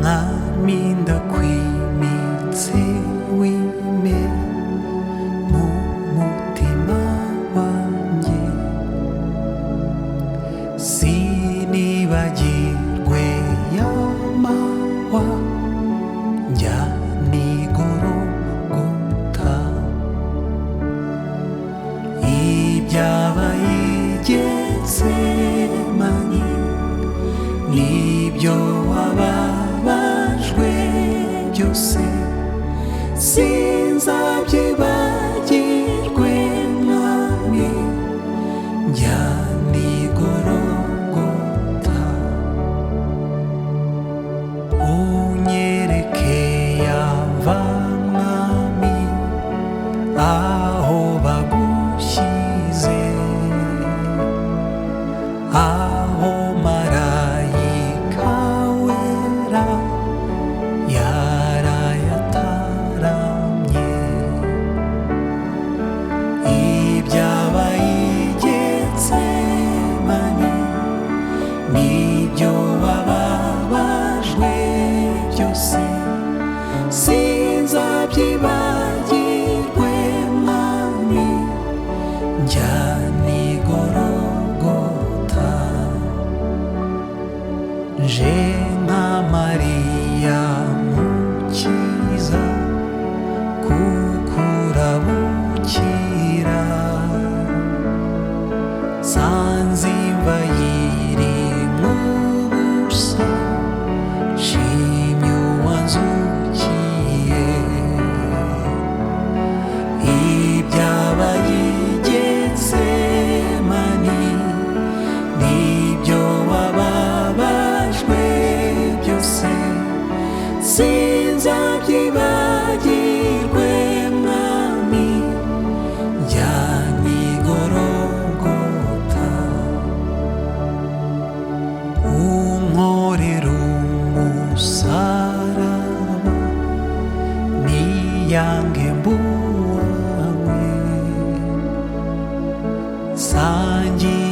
Naminda kwimitse wime mu mutima wanjye, sinibagirwe y'amahwa njya nigorogota, ibyabaye i Getsemani nibyo wababajwe byose, sinzabyibagirwe mwami njya nigorogota. Unyereke yava mwami aho bagushyize, aho marayika wera yarayataramye, ibyabaye i Getsemani nibyo wababajwe byose, sinzabyibagirwe mwami njya nigorogota. Nje nka Mariya mukiza kukurabukira, nsanze imva yirimo ubusa, nshimye uwanzukiye, ibyabaye i Getsemani nibyo wababajwe byose, sinzabyibagirwe mwami njya nigorogota. Unkorera umusaraba niyange mbuwawe, sangiye